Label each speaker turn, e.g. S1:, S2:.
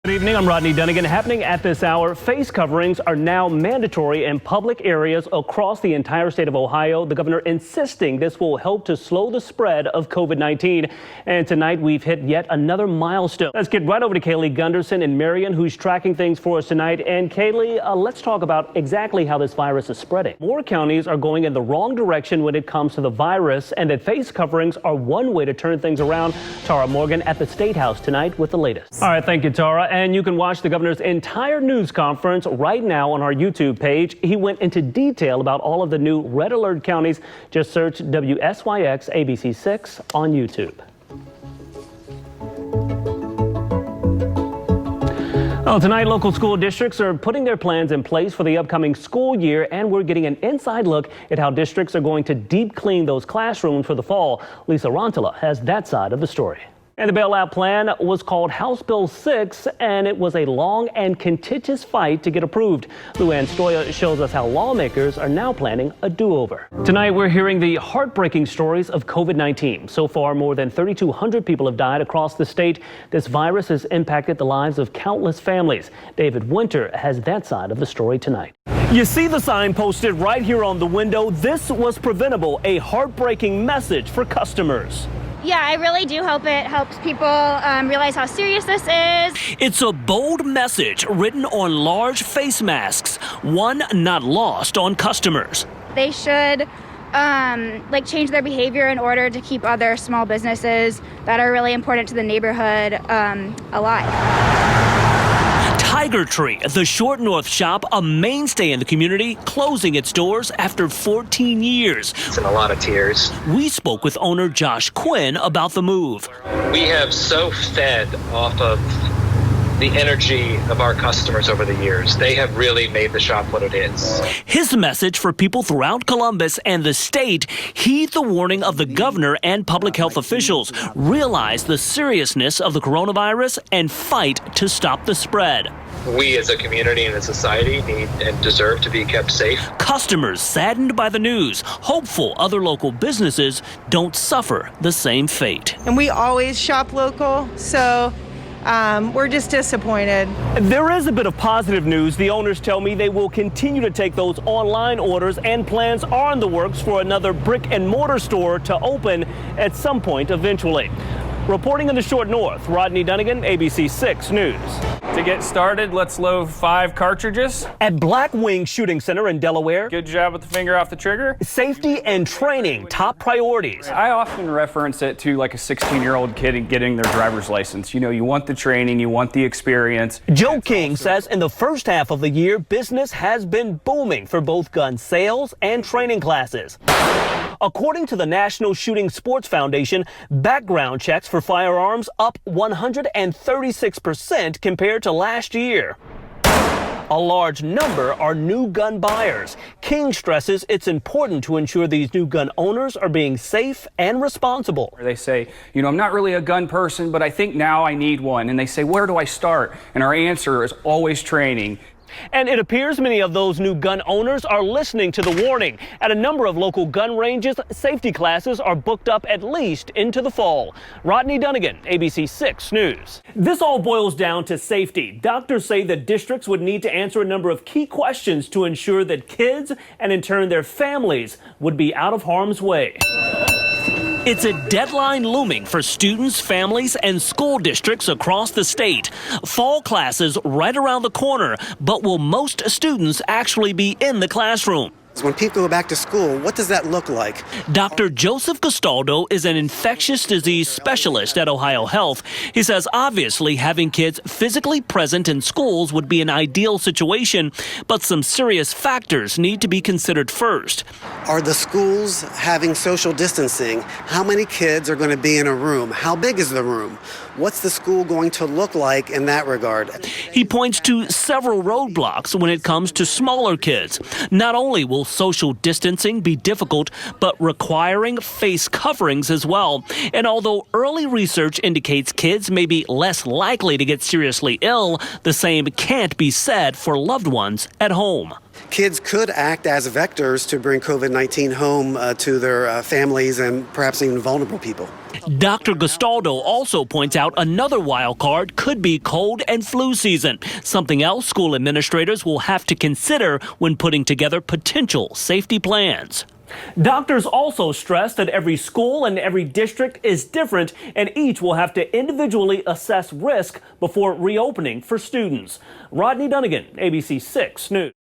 S1: Good evening, I'm Rodney Dunigan. Happening at this hour, face coverings are now mandatory in public areas across the entire state of Ohio. The governor insisting this will help to slow the spread of COVID-19. And tonight we've hit yet another milestone. Let's get right over to Kaylee Gunderson in Marion, who's tracking things for us tonight. And Kaylee, let's talk about exactly how this virus is spreading. More counties are going in the wrong direction when it comes to the virus, and that face coverings are one way to turn things around. Tara Morgan at the State House tonight with the latest. All right, thank you, Tara. And you can watch the governor's entire news conference right now on our YouTube page. He went into detail about all of the new red alert counties. Just search WSYX ABC 6 on YouTube. Well, tonight, local school districts are putting their plans in place for the upcoming school year, and we're getting an inside look at how districts are going to deep clean those classrooms for the fall. Lisa Rantala has that side of the story. And the bailout plan was called House Bill 6, and it was a long and contentious fight to get approved. Luann Stoya shows us how lawmakers are now planning a do-over. Tonight, we're hearing the heartbreaking stories of COVID-19. So far, more than 3,200 people have died across the state. This virus has impacted the lives of countless families. David Winter has that side of the story tonight. You see the sign posted right here on the window. This was preventable, a heartbreaking message for customers.
S2: Yeah, I really do hope it helps people realize how serious this is.
S3: It's a bold message written on large face masks, one not lost on customers.
S2: They should change their behavior in order to keep other small businesses that are really important to the neighborhood alive.
S3: Tiger Tree, the Short North shop, a mainstay in the community, closing its doors after 14 years.
S4: It's in a lot of tears.
S3: We spoke with owner Josh Quinn about the move.
S4: We have so fed off of the energy of our customers over the years. They have really made the shop what it is.
S3: His message for people throughout Columbus and the state: heed the warning of the governor and public health officials. Realize the seriousness of the coronavirus and fight to stop the spread.
S4: We as a community and a society need and deserve to be kept safe.
S3: Customers saddened by the news, hopeful other local businesses don't suffer the same fate.
S5: And we always shop local, so we're just disappointed.
S1: There is a bit of positive news. The owners tell me they will continue to take those online orders, and plans are in the works for another brick and mortar store to open at some point eventually. Reporting in the Short North, Rodney Dunigan, ABC 6 News.
S6: To get started, let's load 5 cartridges.
S1: At Black Wing Shooting Center in Delaware,
S6: Good job with the finger off the trigger.
S1: safety and training, top priorities.
S6: I often reference it to like a 16-year-old kid getting their driver's license. You know, you want the training, you want the experience.
S1: Joe King says in the first half of the year, business has been booming for both gun sales and training classes. According to the National Shooting Sports Foundation, background checks for firearms up 136% compared to last year. A large number are new gun buyers. King stresses it's important to ensure these new gun owners are being safe and responsible.
S6: They say, you know, I'm not really a gun person, but I think now I need one. And they say, where do I start? And our answer is always training.
S1: And it appears many of those new gun owners are listening to the warning. At a number of local gun ranges, safety classes are booked up at least into the fall. Rodney Dunigan, ABC 6 News. This all boils down to safety. Doctors say that districts would need to answer a number of key questions to ensure that kids and in turn their families would be out of harm's way.
S3: It's a deadline looming for students, families, and school districts across the state. Fall classes right around the corner, but will most students actually be in the classroom?
S7: When people go back to school, what does that look like?
S3: Dr. Joseph Castaldo is an infectious disease specialist at Ohio Health. He says obviously having kids physically present in schools would be an ideal situation, but some serious factors need to be considered first.
S7: Are the schools having social distancing? How many kids are going to be in a room? How big is the room? What's the school going to look like in that regard?
S3: He points to several roadblocks when it comes to smaller kids. Not only will social distancing be difficult, but requiring face coverings as well. And although early research indicates kids may be less likely to get seriously ill, the same can't be said for loved ones at home.
S7: Kids could act as vectors to bring COVID-19 home to their families and perhaps even vulnerable people.
S3: Dr. Gastaldo also points out another wild card could be cold and flu season, something else school administrators will have to consider when putting together potential safety plans.
S1: Doctors also stress that every school and every district is different, and each will have to individually assess risk before reopening for students. Rodney Dunigan, ABC 6 News.